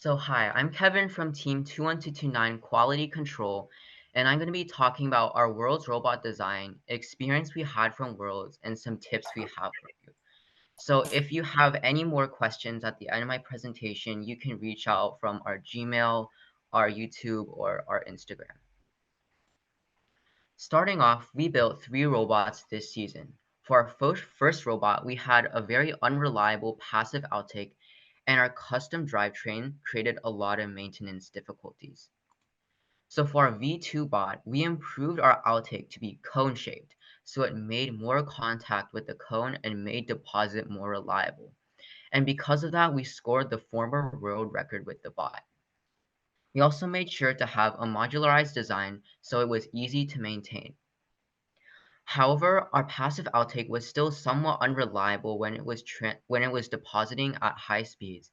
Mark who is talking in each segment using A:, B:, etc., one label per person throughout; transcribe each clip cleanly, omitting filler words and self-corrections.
A: So hi, I'm Kevin from Team 21229 Quality Control, and I'm going to be talking about our Worlds robot design, experience we had from Worlds, and some tips we have for you. So if you have any more questions at the end of my presentation, you can reach out from our Gmail, our YouTube, or our Instagram. Starting off, we built 3 robots this season. For our first robot, we had a very unreliable passive outtake, and our custom drivetrain created a lot of maintenance difficulties. So for our V2 bot, we improved our outtake to be cone-shaped, so it made more contact with the cone and made deposit more reliable. And because of that, we scored the former world record with the bot. We also made sure to have a modularized design so it was easy to maintain. However, our passive outtake was still somewhat unreliable when it was depositing at high speeds,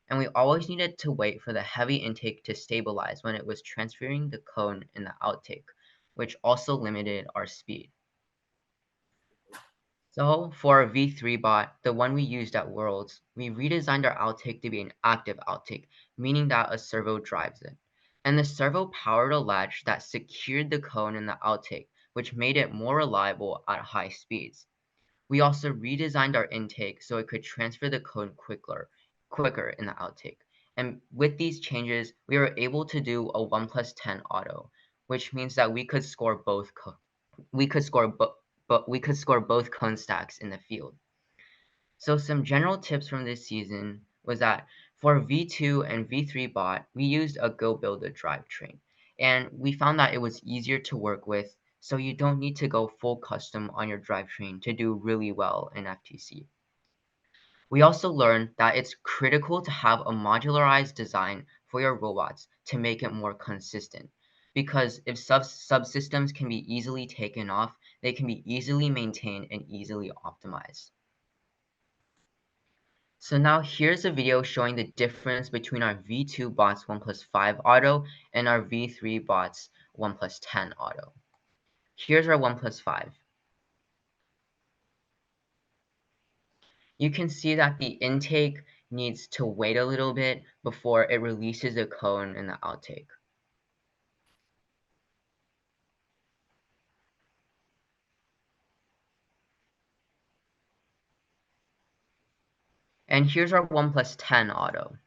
A: and we always needed to wait for the heavy intake to stabilize when it was transferring the cone in the outtake, which also limited our speed. So for our V3 bot, the one we used at Worlds, we redesigned our outtake to be an active outtake, meaning that a servo drives it. And the servo powered a latch that secured the cone in the outtake, which made it more reliable at high speeds. We also redesigned our intake so it could transfer the cone quicker in the outtake. And with these changes, we were able to do a 1+10 auto, which means that we could score we could score we could score both cone stacks in the field. So some general tips from this season was that for V2 and V3 bot, we used a Go Build a drivetrain, and we found that it was easier to work with, so you don't need to go full custom on your drivetrain to do really well in FTC. We also learned that it's critical to have a modularized design for your robots to make it more consistent, because if subsystems can be easily taken off, they can be easily maintained and easily optimized. So now here's a video showing the difference between our V2 bots 1+5 auto and our V3 bots 1+10 auto. Here's our 1+5. You can see that the intake needs to wait a little bit before it releases the cone in the outtake. And here's our 1+10 auto.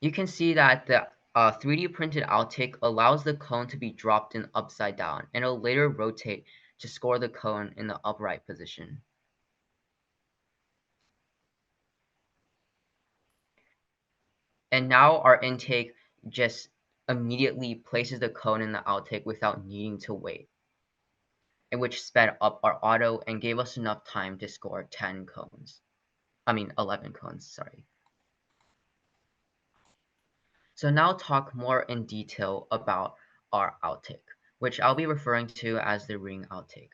A: You can see that the 3D printed outtake allows the cone to be dropped in upside down, and it'll later rotate to score the cone in the upright position. And now our intake just immediately places the cone in the outtake without needing to wait, and which sped up our auto and gave us enough time to score 11 cones, sorry. So now talk more in detail about our outtake, which I'll be referring to as the ring outtake.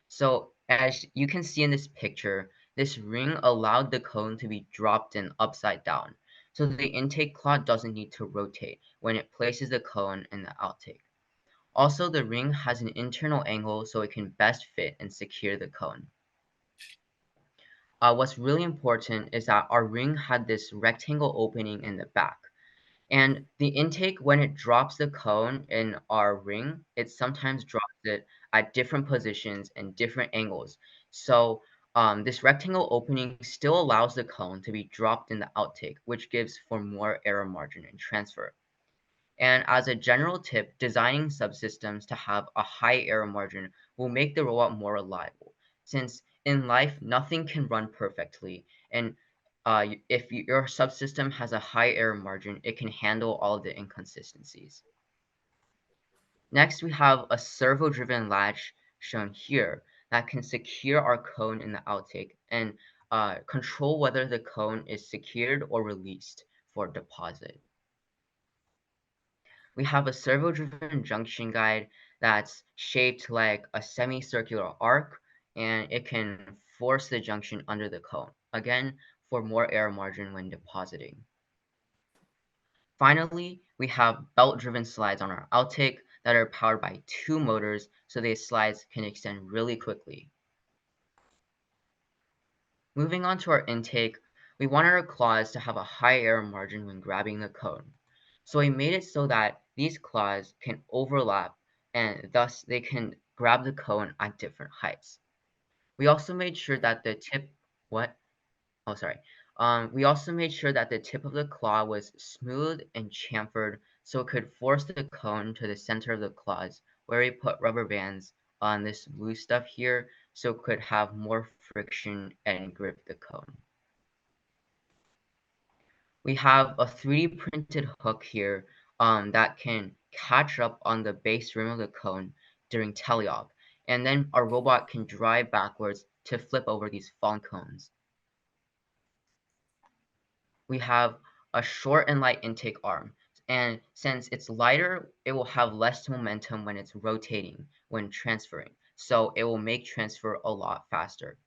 A: So as you can see in this picture, this ring allowed the cone to be dropped in upside down, so the intake cloth doesn't need to rotate when it places the cone in the outtake. Also, the ring has an internal angle so it can best fit and secure the cone. What's really important is that our ring had this rectangle opening in the back. And the intake, when it drops the cone in our ring, it sometimes drops it at different positions and different angles. So this rectangle opening still allows the cone to be dropped in the outtake, which gives for more error margin and transfer. And as a general tip, designing subsystems to have a high error margin will make the robot more reliable, since in life, nothing can run perfectly, and if your subsystem has a high error margin, it can handle all the inconsistencies. Next, we have a servo-driven latch shown here that can secure our cone in the outtake and control whether the cone is secured or released for deposit. We have a servo-driven junction guide that's shaped like a semicircular arc, and it can force the junction under the cone, again, for more error margin when depositing. Finally, we have belt-driven slides on our outtake that are powered by 2 motors, so these slides can extend really quickly. Moving on to our intake, We wanted our claws to have a high error margin when grabbing the cone. So we made it so that these claws can overlap and thus they can grab the cone at different heights. We also made sure that the tip, what? Oh, sorry. We also made sure that the tip of the claw was smooth and chamfered so it could force the cone to the center of the claws, where we put rubber bands on this blue stuff here so it could have more friction and grip the cone. We have a 3D printed hook here that can catch up on the base rim of the cone during teleop, and then our robot can drive backwards to flip over these fallen cones. We have a short and light intake arm, and since it's lighter, it will have less momentum when it's rotating, when transferring, so it will make transfer a lot faster.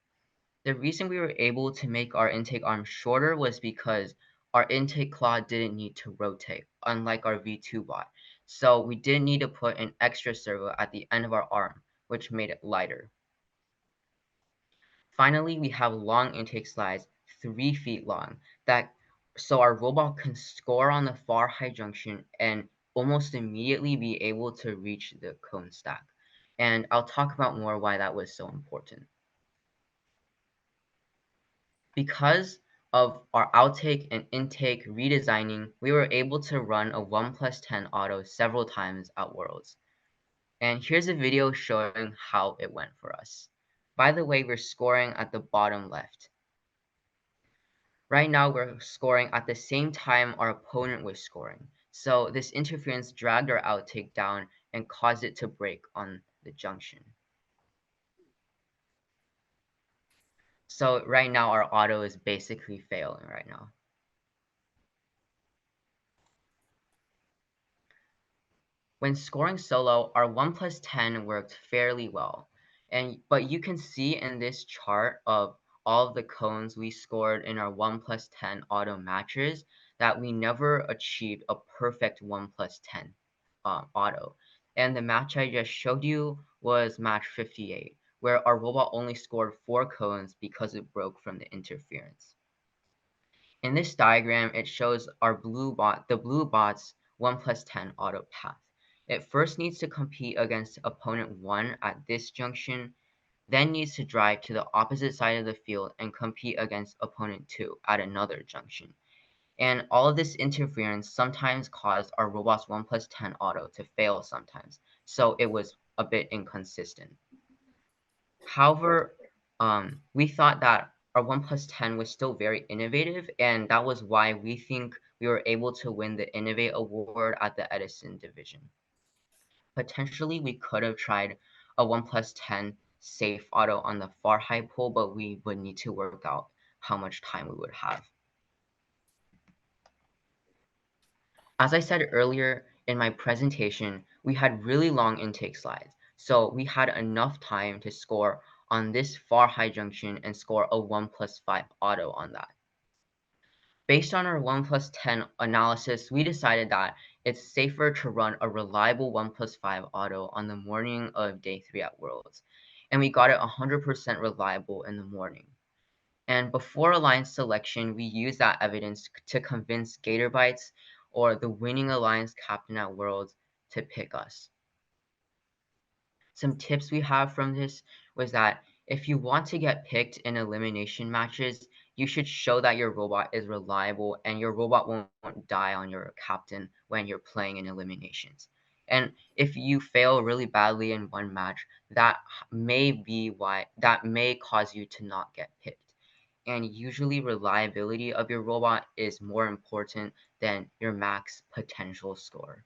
A: The reason we were able to make our intake arm shorter was because our intake claw didn't need to rotate, unlike our V2 bot. So we didn't need to put an extra servo at the end of our arm, which made it lighter. Finally, we have long intake slides, 3 feet long, that so our robot can score on the far high junction and almost immediately be able to reach the cone stack. And I'll talk about more why that was so important. Because of our outtake and intake redesigning, we were able to run a 1+10 auto several times at Worlds. And here's a video showing how it went for us. By the way, we're scoring at the bottom left. Right now, we're scoring at the same time our opponent was scoring. So this interference dragged our outtake down and caused it to break on the junction. So right now, our auto is basically failing right now. When scoring solo, our 1+10 worked fairly well, but you can see in this chart of all of the cones we scored in our 1+10 auto matches that we never achieved a perfect 1+10 auto. And the match I just showed you was match 58, where our robot only scored 4 cones because it broke from the interference. In this diagram, it shows the blue bot's 1+10 auto path. It first needs to compete against opponent 1 at this junction, then needs to drive to the opposite side of the field and compete against opponent 2 at another junction. And all of this interference sometimes caused our robot's 1+10 auto to fail sometimes, so it was a bit inconsistent. However, we thought that our 1+10 was still very innovative, and that was why we think we were able to win the Innovate Award at the Edison division. Potentially, we could have tried a 1+10 safe auto on the far high pole, but we would need to work out how much time we would have. As I said earlier in my presentation, we had really long intake slides, so we had enough time to score on this far high junction and score a 1+5 auto on that. Based on our 1+10 analysis, we decided that it's safer to run a reliable 1+5 auto on the morning of day 3 at Worlds, and we got it 100% reliable in the morning. And before alliance selection, we used that evidence to convince Gatorbytes or the winning alliance captain at Worlds to pick us. Some tips we have from this was that if you want to get picked in elimination matches, you should show that your robot is reliable and your robot won't die on your captain when you're playing in eliminations. And if you fail really badly in one match, that may cause you to not get picked. And usually reliability of your robot is more important than your max potential score.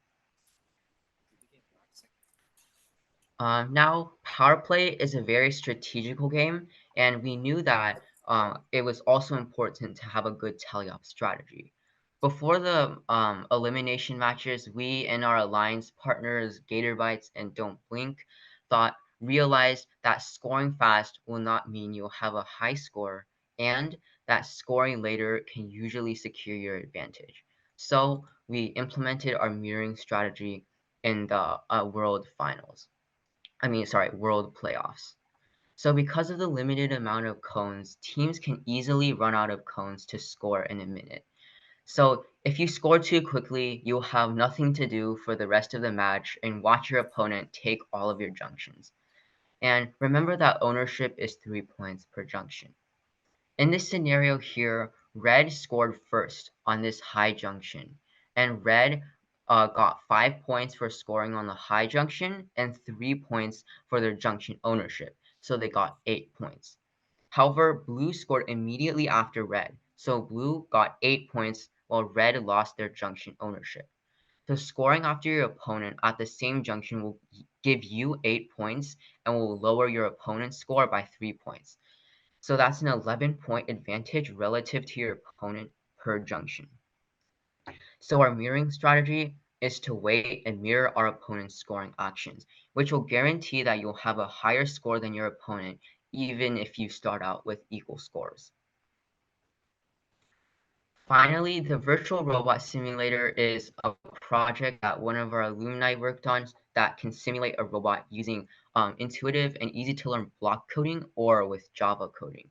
A: Now, power play is a very strategical game, and we knew that it was also important to have a good teleop strategy. Before the elimination matches, we and our alliance partners, Gatorbytes and Don't Blink, realized that scoring fast will not mean you'll have a high score, and that scoring later can usually secure your advantage. So we implemented our mirroring strategy in the World Finals. World playoffs. So because of the limited amount of cones, teams can easily run out of cones to score in a minute. So if you score too quickly, you'll have nothing to do for the rest of the match and watch your opponent take all of your junctions. And remember that ownership is 3 points per junction. In this scenario here, red scored first on this high junction, and red got 5 points for scoring on the high junction and 3 points for their junction ownership, so they got 8 points. However, blue scored immediately after red, so blue got 8 points while red lost their junction ownership. So scoring after your opponent at the same junction will give you 8 points and will lower your opponent's score by 3 points. So that's an 11-point advantage relative to your opponent per junction. So our mirroring strategy is to wait and mirror our opponent's scoring actions, which will guarantee that you'll have a higher score than your opponent, even if you start out with equal scores. Finally, the virtual robot simulator is a project that one of our alumni worked on that can simulate a robot using intuitive and easy to learn block coding or with Java coding.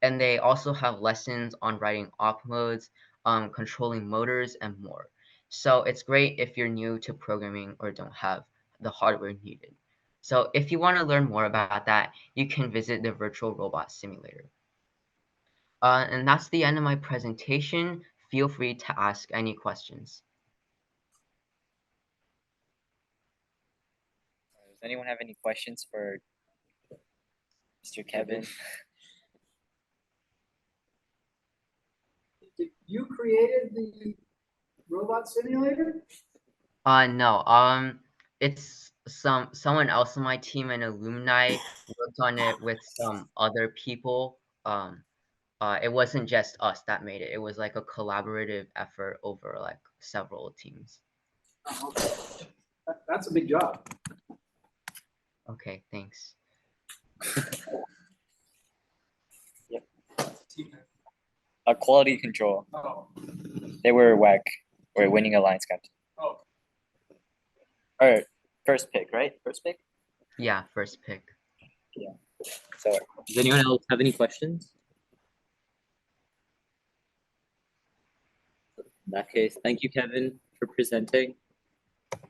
A: And they also have lessons on writing op modes, controlling motors, and more. So it's great if you're new to programming or don't have the hardware needed. So if you want to learn more about that, you can visit the virtual robot simulator. And that's the end of my presentation. Feel free to ask any questions.
B: Does anyone have any questions for Mr. Kevin?
C: You created the robot simulator?
A: No. It's someone else on my team, an alumni, worked on it with some other people. It wasn't just us that made it. It was like a collaborative effort over like several teams.
C: Oh, okay. That's a big job.
A: Okay, thanks.
B: Yep. Quality control.
C: Oh.
B: They were WAC. We're winning Alliance Captain.
C: Oh.
B: All right, first pick, right? First pick?
A: Yeah, first pick.
B: Yeah. So, does anyone else have any questions? In that case, thank you, Kevin, for presenting.